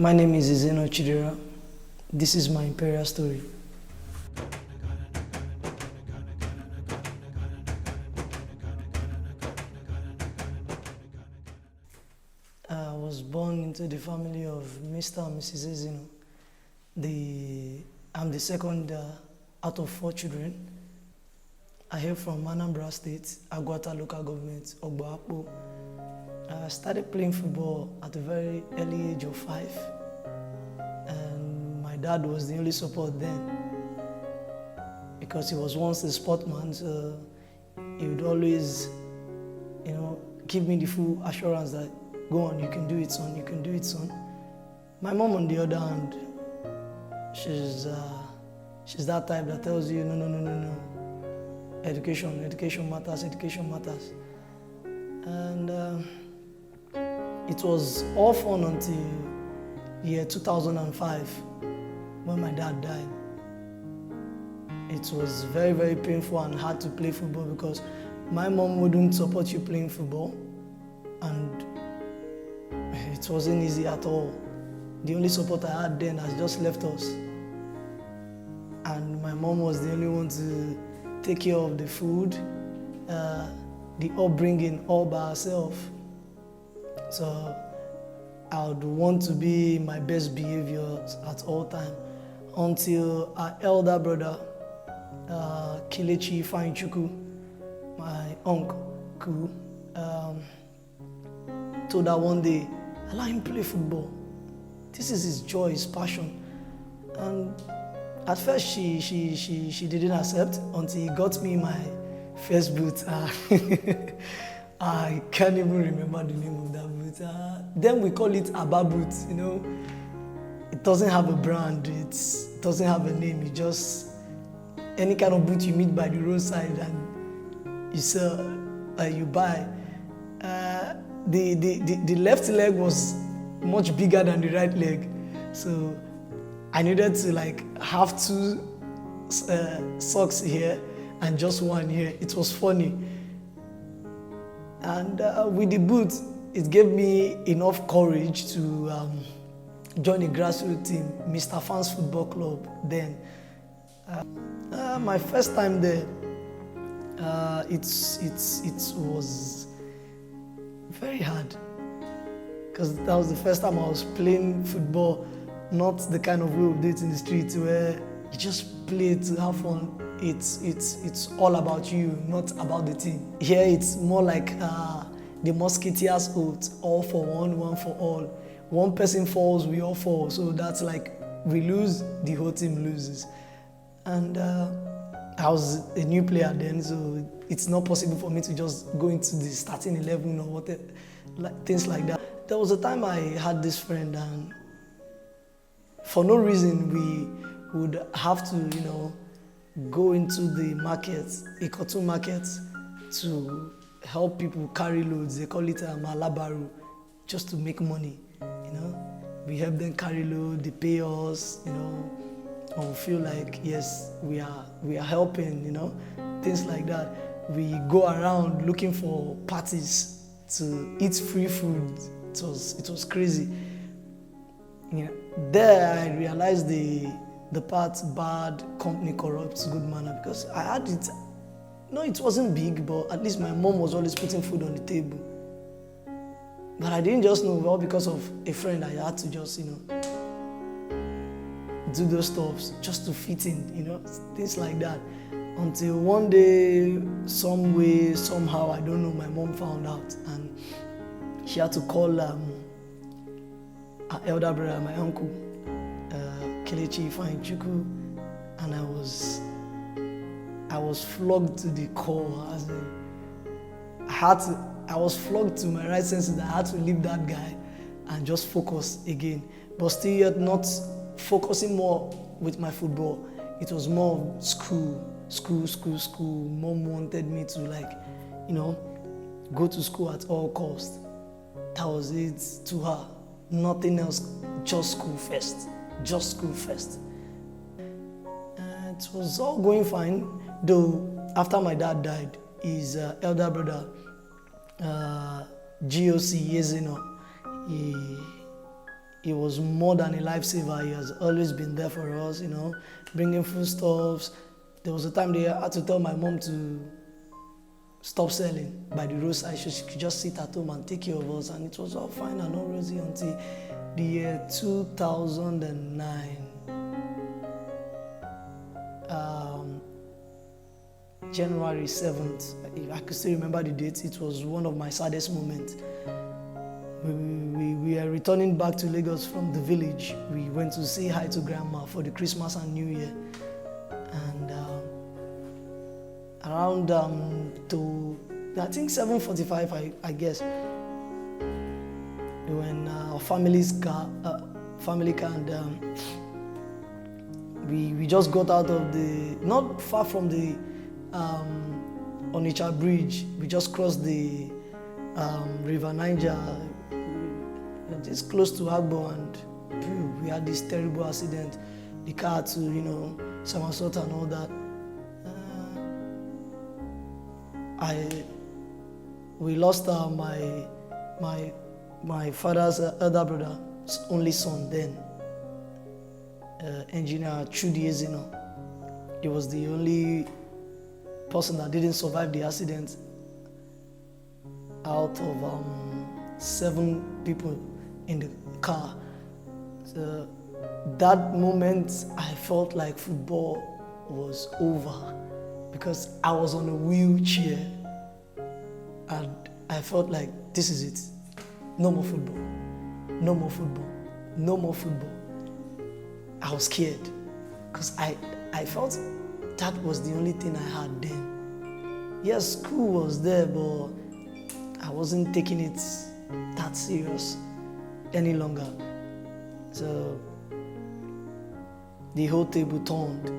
My name is Ezeno Chidera. This is my Imperial story. I was born into the family of Mr. and Mrs. Ezeno. I'm the second out of 4 children. I hail from Anambra State, Agwata local government, Ogboapo. I started playing football at a very early age of 5. And my dad was the only support then, because he was once a sportsman, so he would always, give me the full assurance that, go on, you can do it, son, you can do it, son. My mom, on the other hand, she's that type that tells you, no. Education matters. And it was all fun until year 2005 when my dad died. It was very, very painful and hard to play football because my mom wouldn't support you playing football, and it wasn't easy at all. The only support I had then has just left us. And my mom was the only one to take care of the food, the upbringing all by herself. So I would want to be my best behavior at all time until our elder brother, Kelechi Ifeanyichukwu, my uncle, told her one day, allow him play football. This is his joy, his passion. And at first she didn't accept until he got me my first boot. I can't even remember the name of that boot. Then we call it Abba boot, It doesn't have a brand, it doesn't have a name. It's just any kind of boot you meet by the roadside and you sell, you buy. The left leg was much bigger than the right leg, so I needed to have 2 socks here and just 1 here. It was funny. And with the boot, it gave me enough courage to join a grassroots team, Mr. Fans Football Club then. My first time there, it was very hard, because that was the first time I was playing football, not the kind of way we do it in the streets where you just play to have fun. It's all about you, not about the team. Here it's more like the Musketeers' oath, all for one for all. One person falls, we all fall. So that's like we lose, the whole team loses. And I was a new player then, so it's not possible for me to just go into the starting 11 or whatever, things like that. There was a time I had this friend, and for no reason we would have to, go into the market, Ikotu market, to help people carry loads. They call it malabaru, just to make money. We help them carry load, they pay us, and we feel like yes, we are helping, things like that. We go around looking for parties to eat free food. It was crazy. There I realized the part bad company corrupts good manner, because I had it. No, it wasn't big, but at least my mom was always putting food on the table. But I didn't just know, all because of a friend. I had to just, do those stuffs just to fit in, things like that. Until one day, some way, somehow, I don't know, my mom found out, and she had to call our elder brother, my uncle, Kelechi Ifeanyichukwu, and I was flogged to the core. I was flogged to my right senses. I had to leave that guy and just focus again, but still yet not focusing more with my football. It was more school. Mom wanted me to go to school at all costs. That was it to her. Nothing else, just school first. It was all going fine, though after my dad died, his elder brother, GOC Ezeno, he was more than a lifesaver. He has always been there for us, bringing foodstuffs. There was a time they had to tell my mom to stop selling by the roadside so she could just sit at home and take care of us, and it was all fine and all rosy until the year 2009. January 7th, I could still remember the date. It was one of my saddest moments. We are returning back to Lagos from the village. We went to say hi to Grandma for the Christmas and New Year. And around to, I think 7:45, I guess, when our family car, and we just got out of not far from the Onitsha bridge. We just crossed the River Niger, just close to Agbo, and we had this terrible accident. The car had to, somersault and all that. We lost my father's elder brother's only son then, engineer Chidera Ezeno. He was the only person that didn't survive the accident out of 7 people in the car. So that moment, I felt like football was over because I was on a wheelchair and I felt like this is it. No more football. No more football. No more football. I was scared because I felt that was the only thing I had then. Yes, school was there, but I wasn't taking it that serious any longer. So the whole table turned,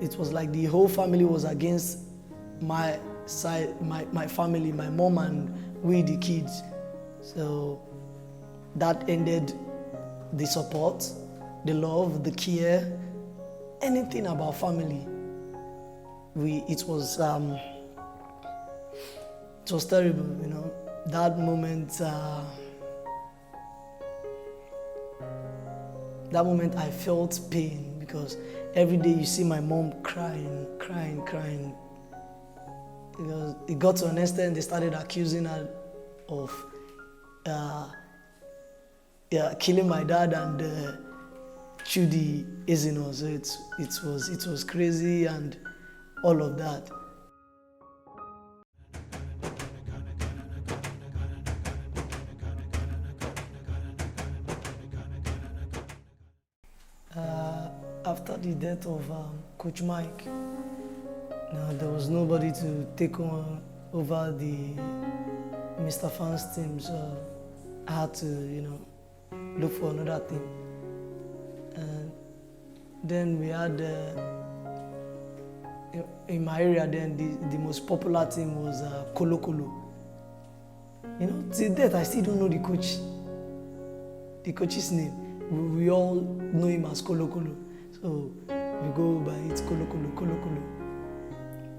It was like the whole family was against my side, my family, my mom and we, the kids. So that ended the support, the love, the care, anything about family. It was terrible, That moment, I felt pain because every day you see my mom crying. Because it got to an extent they started accusing her of killing my dad and Chidera Ezeno. So it was crazy and all of that. After the death of Coach Mike, there was nobody to take over the Mr. Fans team, so I had to, look for another team. And then we had, in my area then, the most popular team was Kolo Kolo. Till date, I still don't know the coach's name. We all know him as Kolo Kolo. So we go by it Kolo Kolo.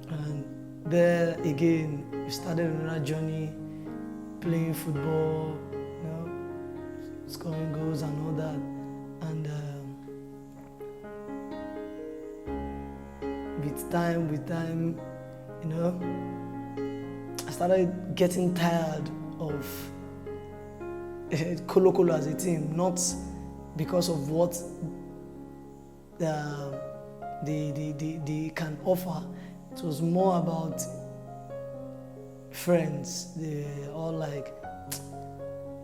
And there again, we started another journey, playing football, scoring goals and all that. And with time, I started getting tired of Kolo Kolo as a team, not because of what they can offer. It was more about friends. They're all like,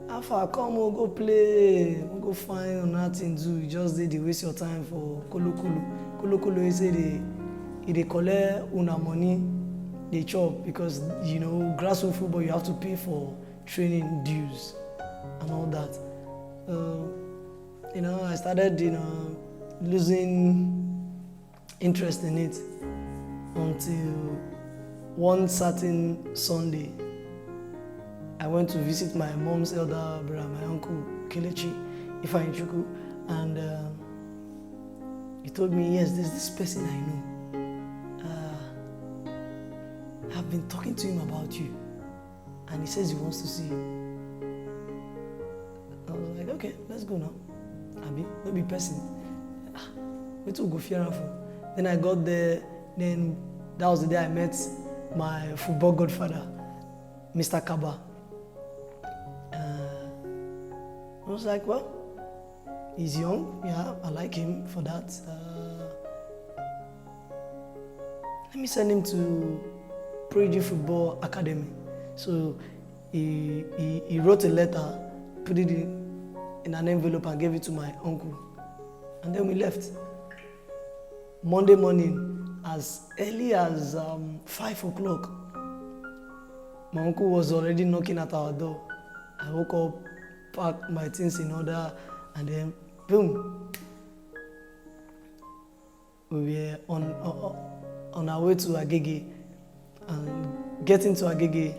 Alpha, come, we'll go play, we'll go find nothing to do. You just did waste your time for Kolo Kolo. Kolo Kolo, he say they collect una money, they chop, because grassroots football you have to pay for training dues and all that. I started losing interest in it until one certain Sunday I went to visit my mom's elder brother, my uncle Kelechi Ifeanyichukwu, and he told me, yes, there's this person I know. I've been talking to him about you, and he says he wants to see you. I was was like, okay, let's go now. Abi, no be person. We to go fear for. Then I got there. Then that was the day I met my football godfather, Mr. Kaba. I was like, well, he's young. Yeah, I like him for that. Let me send him to Prodigy Football Academy. So he wrote a letter, put it in an envelope and gave it to my uncle. And then we left. Monday morning, as early as 5 o'clock, my uncle was already knocking at our door. I woke up, packed my things in order, and then boom, we were on our way to Agege. And getting to Agege,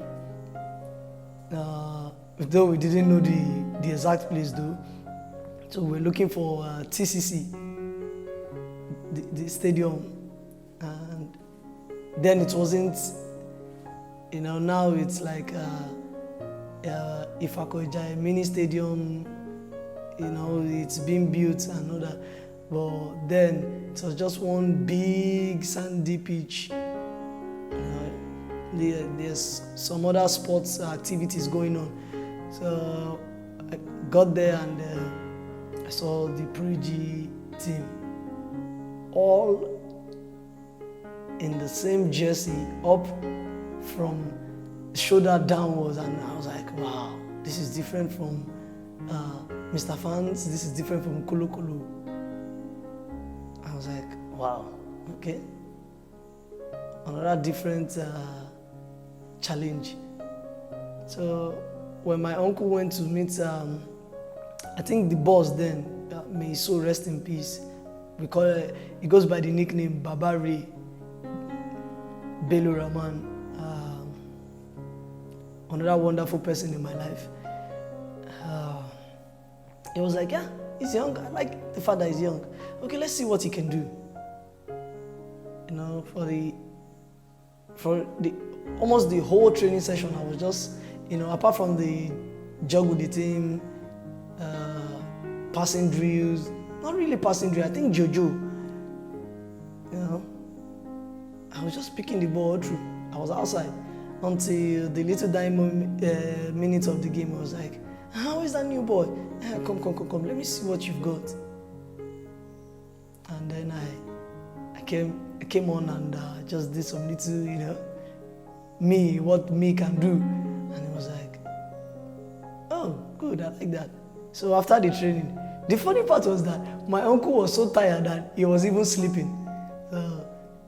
though we didn't know the exact place though, so we were looking for TCC, the stadium, and then it wasn't, now it's like Ifakoija mini stadium, it's being built and all that, but then it was just one big sandy pitch. There's some other sports activities going on. So I got there and I saw the Prodigy team all in the same jersey, up from shoulder downwards, and I was like, wow, this is different from Mr. Fans, this is different from Kulu Kulu. I was like, wow, okay. Another different challenge. So when my uncle went to meet, I think the boss then, may his soul rest in peace, he goes by the nickname Babari Bello Rahman, another wonderful person in my life. He was like, yeah, he's young. I like the fact that he's young. Okay, let's see what he can do. For the almost the whole training session, I was just, apart from the jog with the team, passing drills, not really passing drill, I think Jojo, I was just picking the ball through. I was outside until the little dying minutes of the game. I was like, how is that new boy? Come, let me see what you've got. And then I came on and just did some little, what me can do. And it was like, oh, good, I like that. So after the training, the funny part was that my uncle was so tired that he was even sleeping.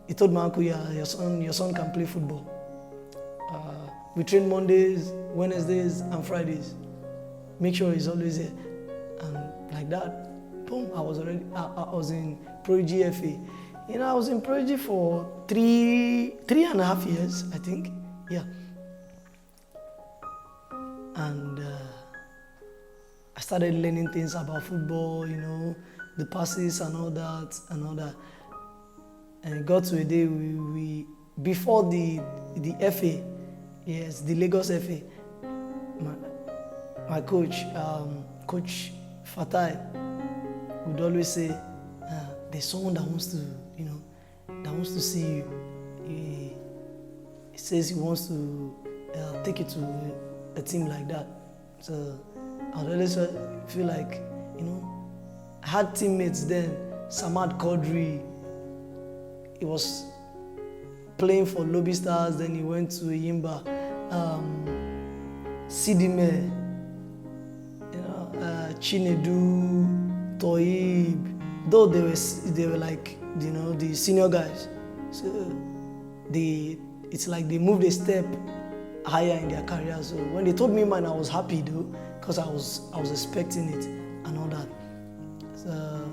He told my uncle, yeah, your son can play football. We train Mondays, Wednesdays, and Fridays. Make sure he's always here. And like that, boom, I was in Prodigy FA. I was in Prodigy for three and a half years, I think. Yeah. And I started learning things about football, the passes and all that. And it got to a day we before the FA, yes, the Lagos FA, my coach, Coach Fatai, would always say, there's someone that wants to see you. He says he wants to take you to a team like that. So I would always feel like, I had teammates then, Samad Kodri. He was playing for Lobby Stars, then he went to Yimba. Sidime, Chinedu, Toib, though they were like, the senior guys. So it's like they moved a step higher in their career. So when they told me mine, I was happy though, because I was expecting it and all that. So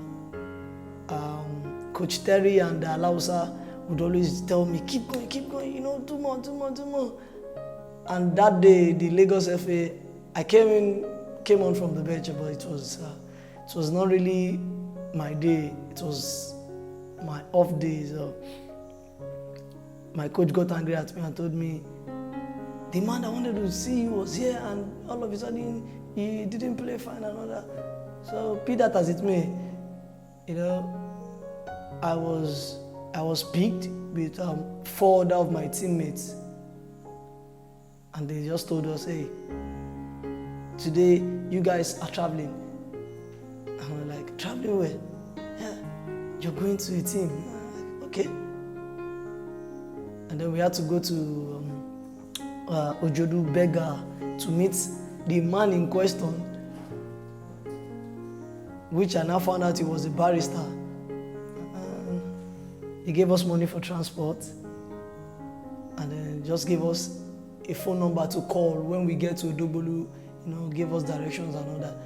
Coach Terry and Alausa would always tell me, keep going, do more. And that day, the Lagos FA, I came on from the bench, but it was not really my day. It was my off day. So my coach got angry at me and told me, the man that wanted to see you was here, and all of a sudden he didn't play fine and all that. So be that as it may, you know, I was picked with 4 other of my teammates, and they just told us, hey, today you guys are traveling. And we're like, traveling where? Yeah, you're going to a team. Like, okay. And then we had to go to Ojodu Beggar to meet the man in question, which I now found out he was a barrister. He gave us money for transport, and then just gave us a phone number to call when we get to Odobolu, you know, gave us directions and all that.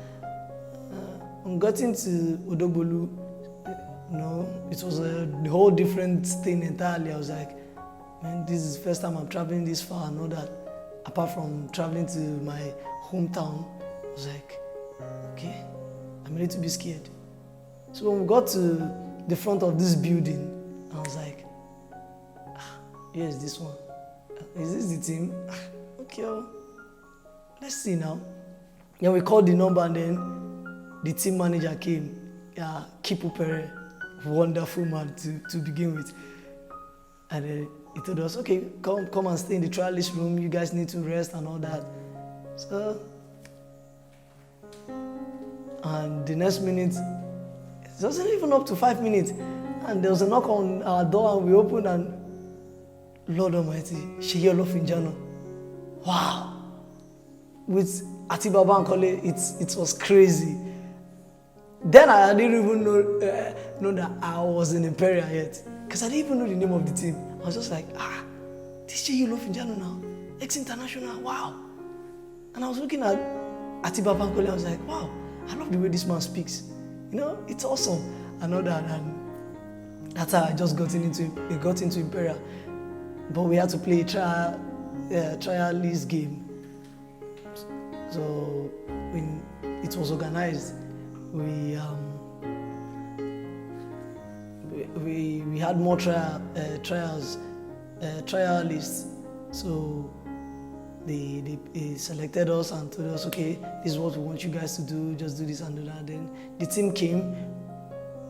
On getting to Odobolu, you know, it was a whole different thing entirely. I was like, man, this is the first time I'm traveling this far and all that. Apart from traveling to my hometown, I was like, okay, I'm a little bit scared. So when we got to the front of this building, I was like, here's this one. Is this the team? Okay, let's see now. Then we called the number, and then the team manager came. Kipu Pere, wonderful man to begin with. And then he told us, okay, come and stay in the trialist room. You guys need to rest and all that. So, and the next minute, it wasn't even up to 5 minutes. And there was a knock on our door, and we opened, and Lord Almighty, Sheyi Olofinjano. Wow. With Atibaba and Kole, it was crazy. Then I didn't even know that I was in Imperial yet. Because I didn't even know the name of the team. I was just like, this Sheyi Olofinjano now. Ex-international, wow. And I was looking at Atibaba and Kole, I was like, wow, I love the way this man speaks. You know, it's awesome. And all that. And that's how I just got into Imperial. But we had to play a trialist game. So when it was organized, we had more trialists. So they selected us and told us, okay, this is what we want you guys to do. Just do this and do that. Then the team came.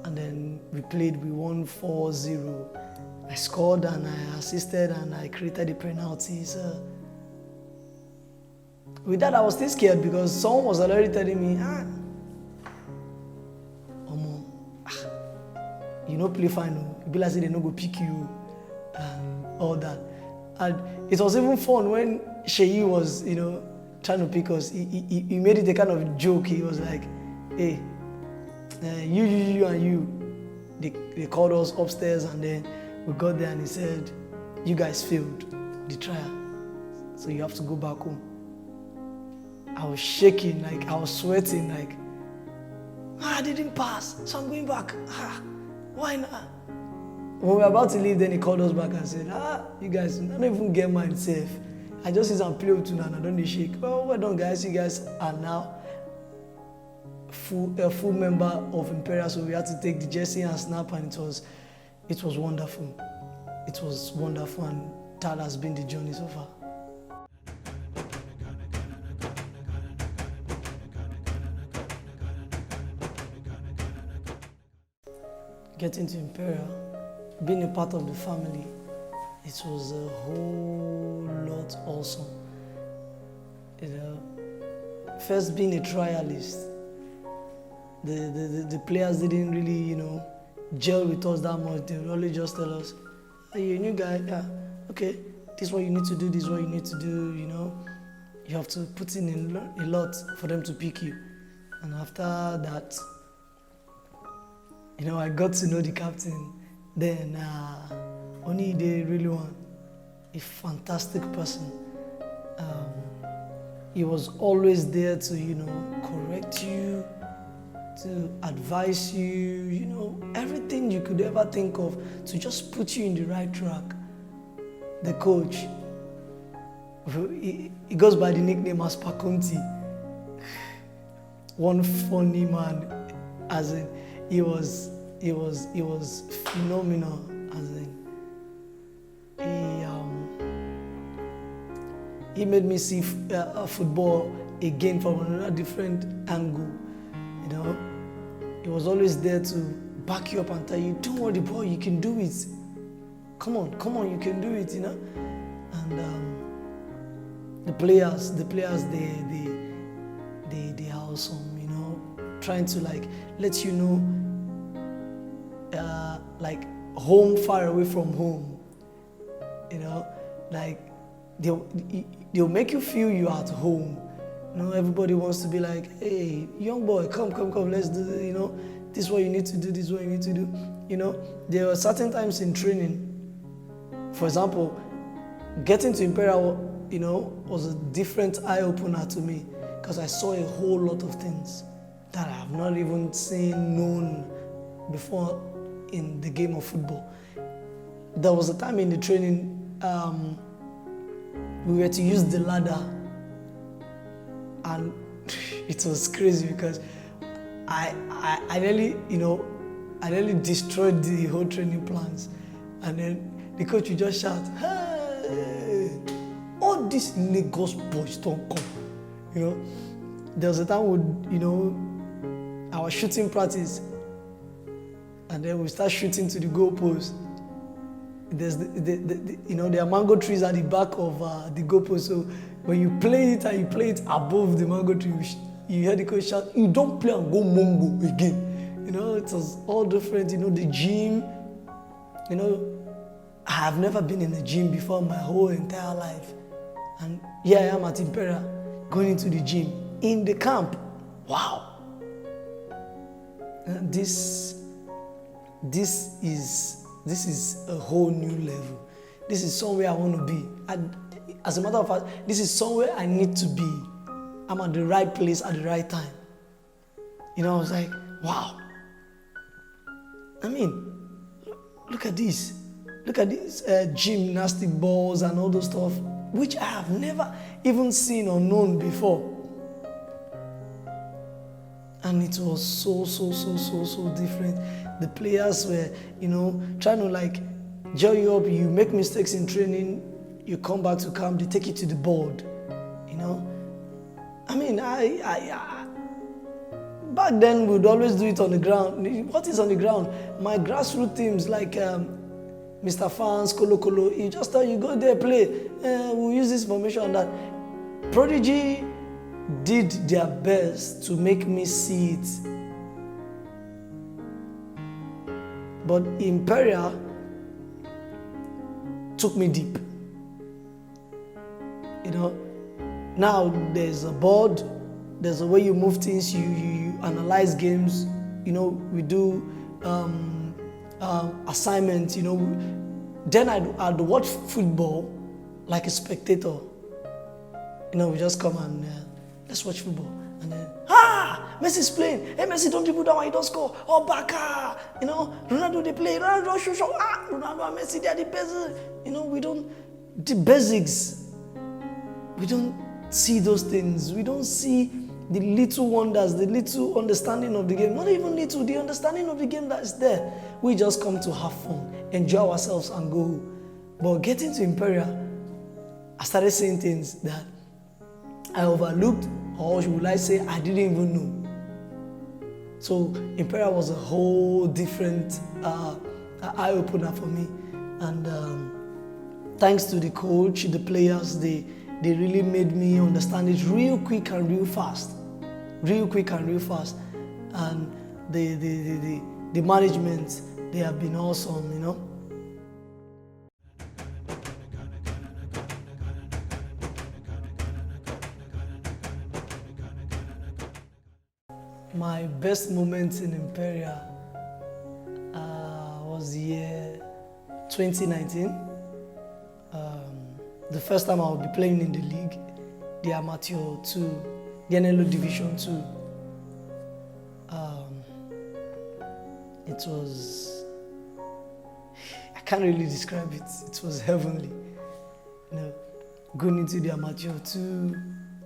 And then we played, we won 4-0. I scored and I assisted and I created the penalties. With that, I was still scared because someone was already telling me, you know, play fine. You be like, they no go pick you and all that. And it was even fun when Sheyi was, you know, trying to pick us. He made it a kind of joke. He was like, hey, you and you. They called us upstairs, and then we got there and he said, you guys failed the trial, so you have to go back home. I was shaking, like I was sweating, like, I didn't pass, so I'm going back. Why not? When we were about to leave, then he called us back and said, you guys, I don't even get mine safe. I just use and play with you and I don't need shake. Well done, guys. You guys are now a full member of Imperial, so we had to take the jersey and snap, and it was wonderful. It was wonderful, and that has been the journey so far. Getting to Imperial, being a part of the family, it was a whole lot awesome. You know, first being a trialist, the players didn't really, you know, gel with us that much. They would only just tell us, hey, you're a new guy, okay, this is what you need to do, this is what you need to do, you know. You have to put in a lot for them to pick you. And after that, you know, I got to know the captain. Then, Onide really one, a fantastic person. He was always there to, you know, correct you, to advise you, you know, everything you could ever think of to just put you in the right track. The coach, he goes by the nickname as Pakunti. One funny man, as in, he was phenomenal, as in, He made me see football again from another different angle. You know, he was always there to back you up and tell you, don't worry, boy, you can do it. Come on, you can do it, you know. And the players, they are awesome, you know, trying to like let you know, like home far away from home, you know, like they'll make you feel you're at home. You know, everybody wants to be like, hey, young boy, come, let's do this, you know, this is what you need to do, this is what you need to do. You know, there are certain times in training, for example, getting to Imperial, you know, was a different eye-opener to me because I saw a whole lot of things that I have not even seen, known before in the game of football. There was a time in the training, we were to use the ladder, and it was crazy because I nearly destroyed the whole training plans, and then the coach would just shout, hey, all these Lagos boys don't come. You know, there was a time our shooting practice, and then we start shooting to the goalpost. There's there are mango trees at the back of the goalpost. So when you play it and you play it above the mango tree, you hear the coach shout, you don't play and go mongo again. You know, it was all different. You know, the gym, you know, I have never been in a gym before my whole entire life. And here I am at Imperial, going into the gym, in the camp. Wow. This is a whole new level. This is somewhere I want to be. As a matter of fact, this is somewhere I need to be. I'm at the right place at the right time. You know, I was like, wow. I mean, look at this. Look at these gymnastic balls and all those stuff, which I have never even seen or known before. And it was so different. The players were, you know, trying to like gel you up. You make mistakes in training, you come back to camp, they take you to the board, you know. I mean, I back then we'd always do it on the ground. What is on the ground? My grassroots teams like Mr. Fans, Kolo, you just tell you go there, play. We'll use this formation and that. Prodigy did their best to make me see it. But Imperial took me deep. You know, now there's a board, there's a way you move things, you analyze games, you know, we do assignments, you know. Then I'd watch football like a spectator. You know, we just come and let's watch football. And then, Messi's playing. Hey, Messi, don't dribble down, he don't score. Oh, Baka. You know, Ronaldo, they play. Ronaldo, shoot. Ronaldo and Messi, they are the best. You know, the basics. We don't see those things. We don't see the little wonders, the little understanding of the game. Not even little, the understanding of the game that is there. We just come to have fun, enjoy ourselves and go. But getting to Imperial, I started saying things that I overlooked, or would I say I didn't even know. So Imperial was a whole different eye-opener for me. And thanks to the coach, the players, they really made me understand it real quick and real fast. And the management, they have been awesome, you know. My best moment in Imperial was the year 2019. The first time I would be playing in the league, the Amateur 2, the NLO Division 2. It was, I can't really describe it. It was heavenly. You know, going into the Amateur 2,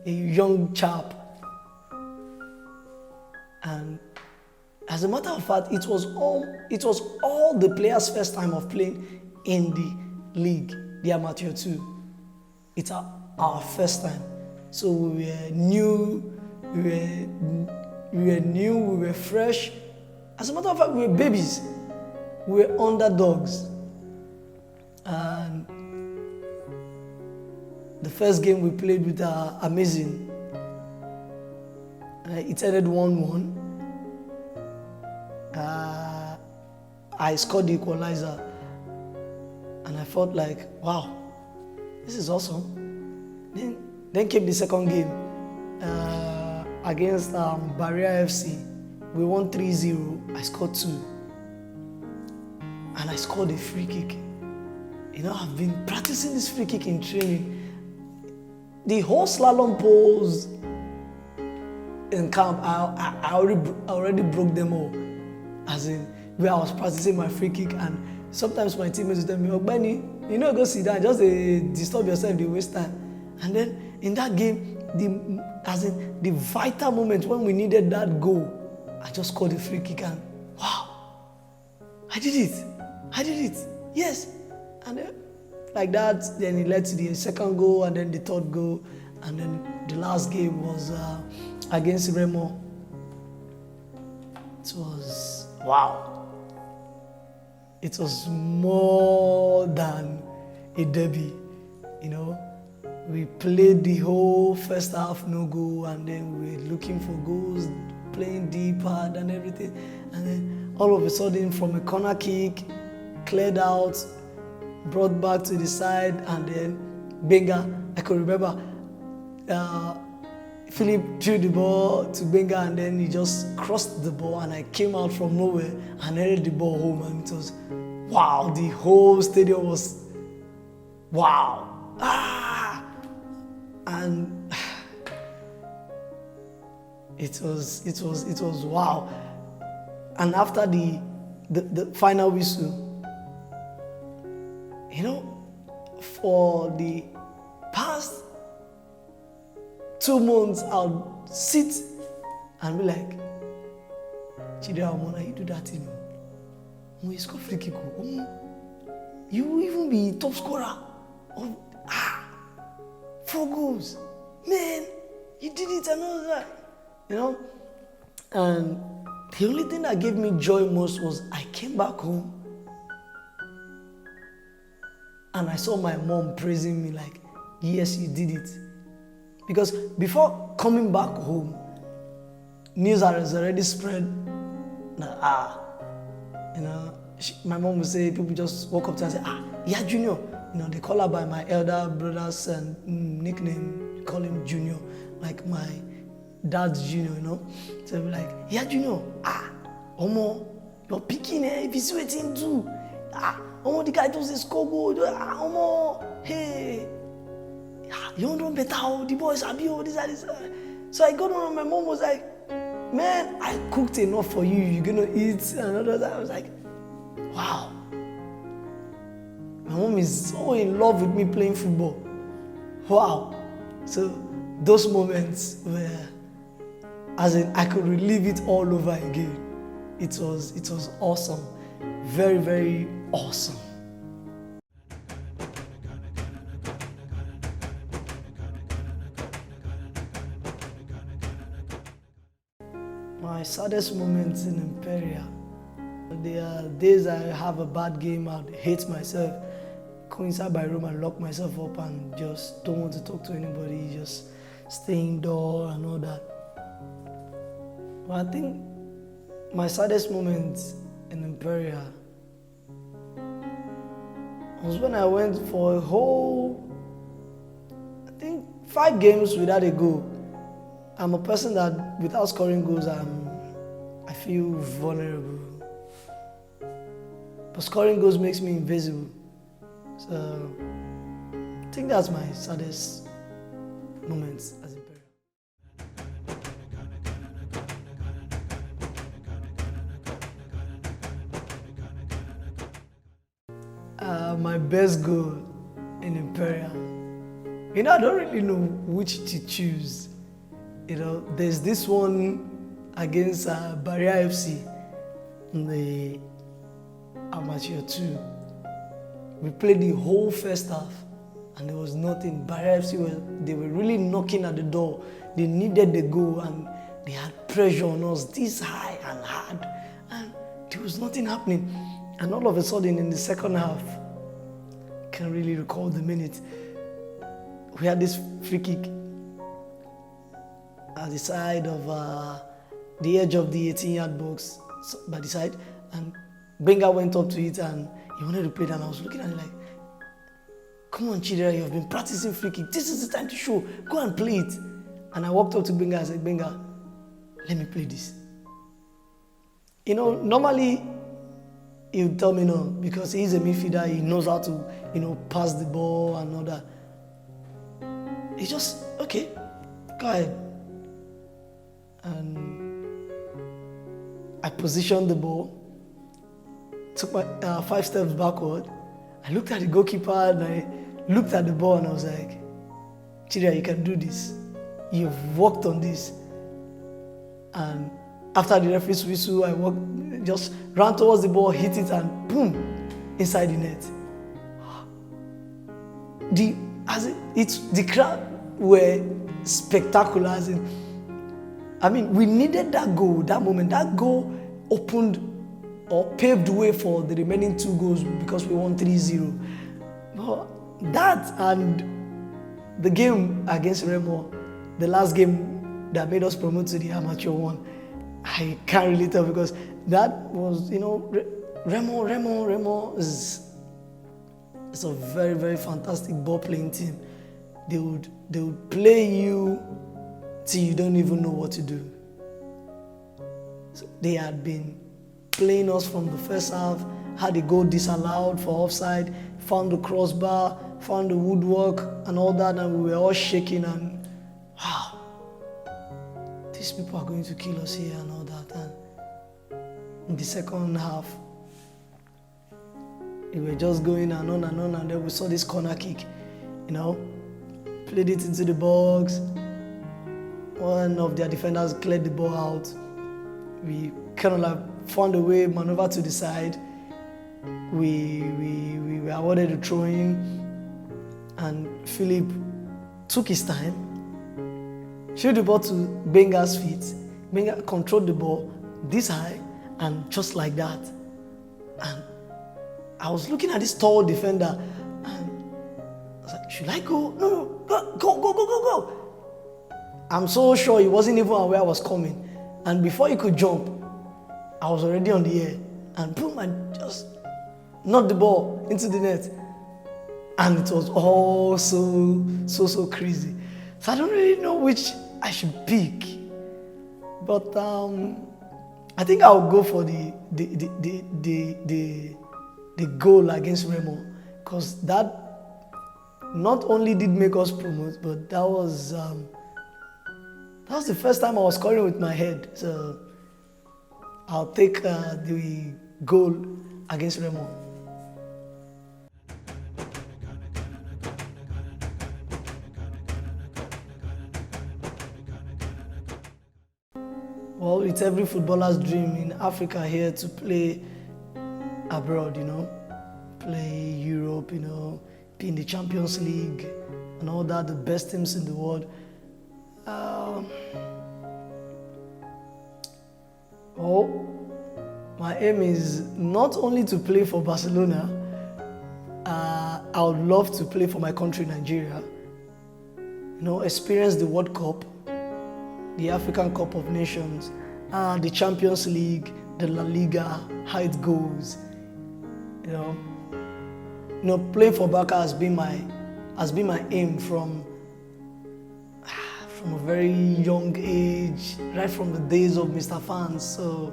a young chap. And as a matter of fact, it was all the players' first time of playing in the league, the Amateur 2. It's our first time. So we were new, we were fresh. As a matter of fact, we were babies. We were underdogs. And the first game we played with amazing. It ended 1-1. I scored the equalizer. And I felt like, wow, this is awesome. Then came the second game against Barcelona FC. We won 3-0. I scored 2. And I scored a free kick. You know, I've been practicing this free kick in training. The whole slalom pose in camp, I already broke them all. As in, where I was practicing my free kick, and sometimes my teammates would tell me, Ogbeni, you know, go sit down, just disturb yourself, you waste time. And then in that game, the vital moment when we needed that goal, I just scored a free kick and wow, I did it, yes. And then, like that, then it led to the second goal and then the third goal, and then the last game was against Remo. It was wow. It was more than a derby, you know. We played the whole first half, no goal, and then we were looking for goals, playing deep hard and everything. And then all of a sudden, from a corner kick, cleared out, brought back to the side, and then Benga, I could remember, Philip threw the ball to Benga, and then he just crossed the ball, and I came out from nowhere and headed the ball home, and it was wow. The whole stadium was wow. And it was wow. And after the final whistle, you know, for the past 2 months, I'll sit and be like, Chidera, you do that, you know. You score free kick. You will even be top scorer of 4 goals. Man, you did it and all that. You know? And the only thing that gave me joy most was I came back home and I saw my mom praising me like, yes, you did it. Because before coming back home, news has already spread. You know, my mom would say, people just walk up to her and say, yeah, Junior. You know, they call her by my elder brother's nickname, call him Junior, like my dad's Junior, you know. So they'll be like, yeah, Junior, Omo, you're picking, if he's waiting too. Omo, the guy does score goal. Omo, hey, you don't know better, the boys are beautiful, this. So I got on, my mom was like, man, I cooked enough for you, you're gonna eat, and all that. I was like, wow. My mom is so in love with me playing football. Wow. So those moments were, as in, I could relive it all over again. It was awesome. Very, very awesome. My saddest moments in Imperial. There are days I have a bad game, I hate myself, go inside my room and lock myself up and just don't want to talk to anybody, just stay indoor and all that. But I think my saddest moment in Imperial was when I went for a whole, I think 5 games without a goal. I'm a person that without scoring goals, I feel vulnerable. But scoring goals makes me invisible. So I think that's my saddest moments as Imperial. My best goal in Imperial. You know, I don't really know which to choose. You know, there's this one against Barcelona FC in the Amateur 2. We played the whole first half and there was nothing. Barcelona FC they were really knocking at the door. They needed the goal, and they had pressure on us this high and hard, and there was nothing happening. And all of a sudden, in the second half, I can't really recall the minute, we had this free kick at the side of the edge of the 18-yard box by the side, and Benga went up to it and he wanted to play it, and I was looking at him like, come on, Chidera, you've been practicing free kick. This is the time to show. Go and play it. And I walked up to Benga and said, Benga, let me play this. Normally he would tell me no, because he's a midfielder. He knows how to, pass the ball and all that. He just, okay, go ahead. And I positioned the ball, took my 5 steps backward. I looked at the goalkeeper and I looked at the ball and I was like, Chidera, you can do this. You've worked on this. And after the referee's whistle, I just ran towards the ball, hit it, and boom, inside the net. The crowd were spectacular. We needed that goal, that moment. That goal opened or paved the way for the remaining 2 goals because we won 3-0. But that and the game against Remo, the last game that made us promote to the amateur one, I can't really tell, because that was, Remo is a very, very fantastic ball playing team. They would play you till you don't even know what to do. So they had been playing us from the first half, had a goal disallowed for offside, found the crossbar, found the woodwork and all that, and we were all shaking and wow, these people are going to kill us here and all that. And in the second half, we were just going and on and on, and then we saw this corner kick, played it into the box. One of their defenders cleared the ball out. We kind of found a way, maneuver to the side. We were awarded a throw-in, and Philip took his time, threw the ball to Benga's feet. Benga controlled the ball this high, and just like that. And I was looking at this tall defender, and I was like, should I go? No, go. I'm so sure he wasn't even aware I was coming. And before he could jump, I was already on the air. And boom, I just knocked the ball into the net. And it was all so crazy. So I don't really know which I should pick. But I think I'll go for the goal against Remo. Because that not only did make us promote, but that was the first time I was scoring with my head. So I'll take the goal against Remo. Well, it's every footballer's dream in Africa here to play abroad, play Europe, be in the Champions League and all that, the best teams in the world. My aim is not only to play for Barcelona. I would love to play for my country, Nigeria. Experience the World Cup, the African Cup of Nations, the Champions League, the La Liga, how it goes. Playing for Barca has been my aim from a very young age, right from the days of Mr. Fans. So,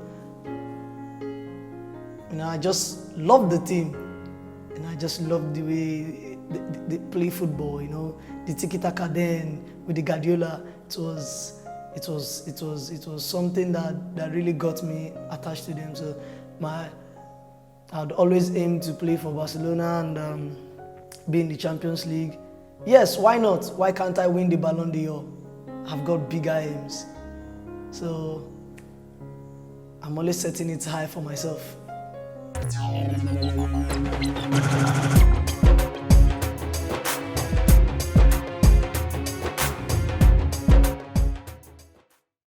I just love the team, and I just love the way they play football. The tiki-taka then with the Guardiola. It was something that really got me attached to them. So, I'd always aim to play for Barcelona and be in the Champions League. Yes, why not? Why can't I win the Ballon d'Or? I've got bigger aims. So I'm always setting it high for myself.